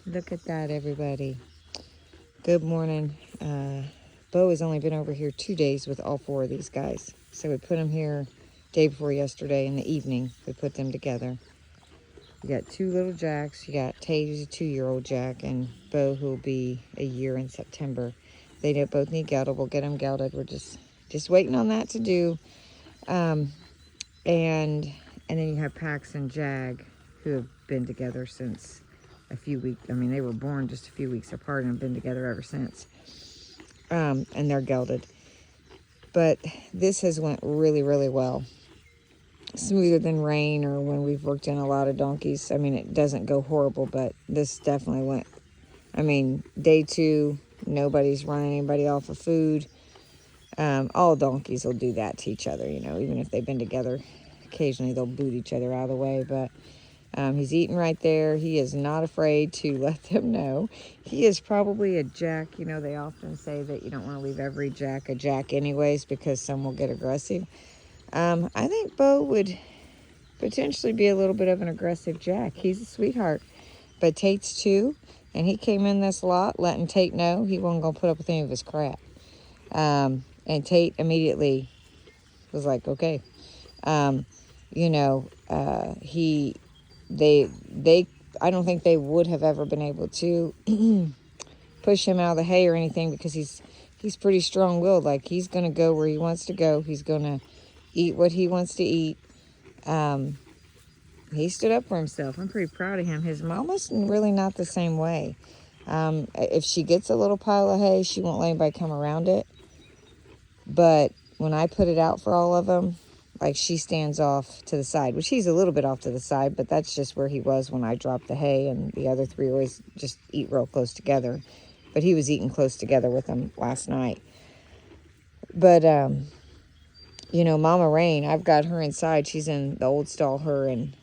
Look at that, everybody. Good morning. Bo has only been over here 2 days with all four of these guys. So we put them here day before yesterday in the evening. We put them together. You got two little Jacks. You got Tate, who's a 2-year-old Jack, and Bo, who'll be a year in September. They both need gelded. We'll get them gelded. We're just waiting on that to do. Um, and then you have Pax and Jag, who have been together since a few weeks. I mean, they were born just a few weeks apart and have been together ever since. And they're gelded. But this has went really, really well. Smoother than Rain or when we've worked in a lot of donkeys. I mean, it doesn't go horrible, but this definitely went. I mean, day 2, nobody's running anybody off of food. All donkeys will do that to each other, even if they've been together. Occasionally they'll boot each other out of the way, but he's eating right there. He is not afraid to let them know. He is probably a Jack. They often say that you don't want to leave every Jack a Jack anyways because some will get aggressive. I think Bo would potentially be a little bit of an aggressive Jack. He's a sweetheart. But Tate's too, and he came in this lot letting Tate know he wasn't going to put up with any of his crap. And Tate immediately was like, okay. I don't think they would have ever been able to push him out of the hay or anything because he's pretty strong-willed. Like, he's going to go where he wants to go. He's going to eat what he wants to eat. He stood up for himself. I'm pretty proud of him. His mama's really not the same way. If she gets a little pile of hay, she won't let anybody come around it. But when I put it out for all of them, like, she stands off to the side, which he's a little bit off to the side, but that's just where he was when I dropped the hay, and the other 3 always just eat real close together. But he was eating close together with them last night. But, Mama Rain, I've got her inside. She's in the old stall, her and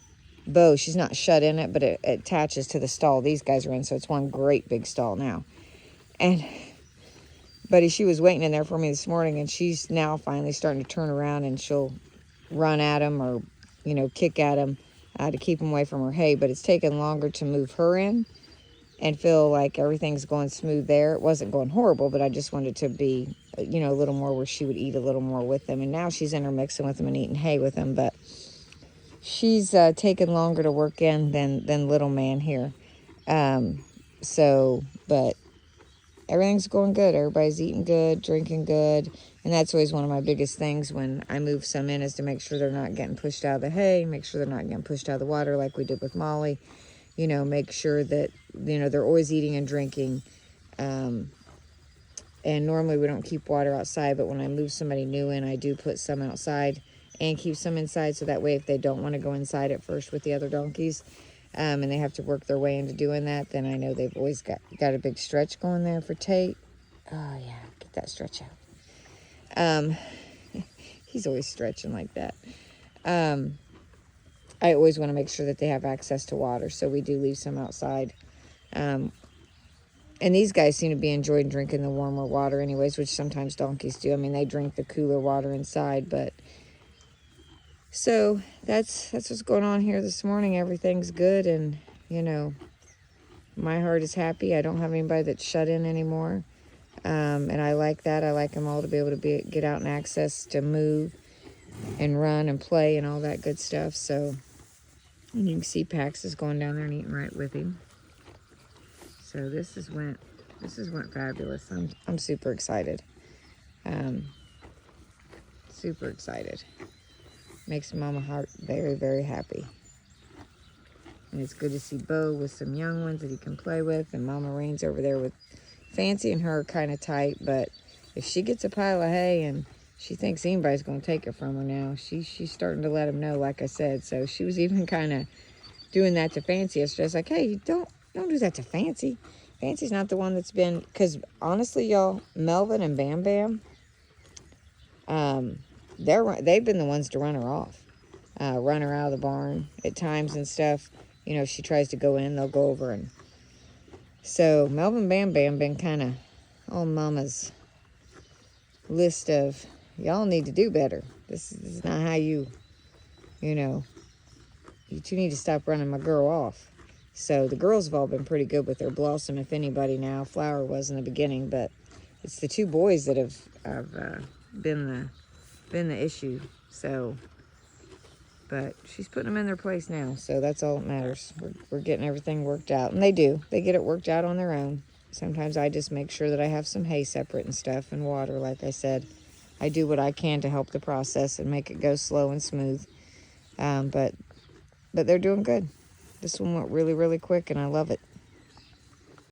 Bo. She's not shut in it, but it attaches to the stall these guys are in, so it's one great big stall now. And Buddy, she was waiting in there for me this morning, and she's now finally starting to turn around, and she'll run at him or, kick at him to keep him away from her hay. But it's taken longer to move her in and feel like everything's going smooth there. It wasn't going horrible, but I just wanted to be, a little more where she would eat a little more with them. And now she's intermixing with them and eating hay with them, but she's taken longer to work in than little man here. But everything's going good. Everybody's eating good, drinking good. And that's always one of my biggest things when I move some in, is to make sure they're not getting pushed out of the hay, make sure they're not getting pushed out of the water like we did with Molly. Make sure that, they're always eating and drinking. And normally we don't keep water outside, but when I move somebody new in, I do put some outside and keep some inside. So that way, if they don't want to go inside at first with the other donkeys, and they have to work their way into doing that, then I know they've always got a big stretch going there for Tate. Oh, yeah, get that stretch out. He's always stretching like that. I always want to make sure that they have access to water, so we do leave some outside. And these guys seem to be enjoying drinking the warmer water anyways, which sometimes donkeys do. I mean, they drink the cooler water inside, but... So that's what's going on here this morning. Everything's good, and, my heart is happy. I don't have anybody that's shut in anymore. And I like that. I like them all to be able to get out and access to move and run and play and all that good stuff. So, and you can see Pax is going down there and eating right with him. So this has went fabulous. I'm super excited. Super excited. Makes Mama heart very, very happy. And it's good to see Bo with some young ones that he can play with. And Mama Rain's over there with Fancy and her kind of tight. But if she gets a pile of hay and she thinks anybody's going to take it from her now, she's starting to let him know, like I said. So she was even kind of doing that to Fancy yesterday. I was like, hey, don't do that to Fancy. Fancy's not the one that's been... Because honestly, y'all, Melvin and Bam Bam... they've been the ones to run her off, run her out of the barn at times and stuff. She tries to go in, they'll go over. And so Melvin Bam Bam been kind of on Mama's list of, y'all need to do better. This is not how you two need to stop running my girl off. So the girls have all been pretty good with their blossom, if anybody now. Flower was in the beginning, but it's the two boys that have been the issue. So, but she's putting them in their place now, so that's all that matters. We're getting everything worked out, and they do. They get it worked out on their own. Sometimes I just make sure that I have some hay separate and stuff, and water, like I said. I do what I can to help the process and make it go slow and smooth. But they're doing good. This one went really, really quick, and I love it.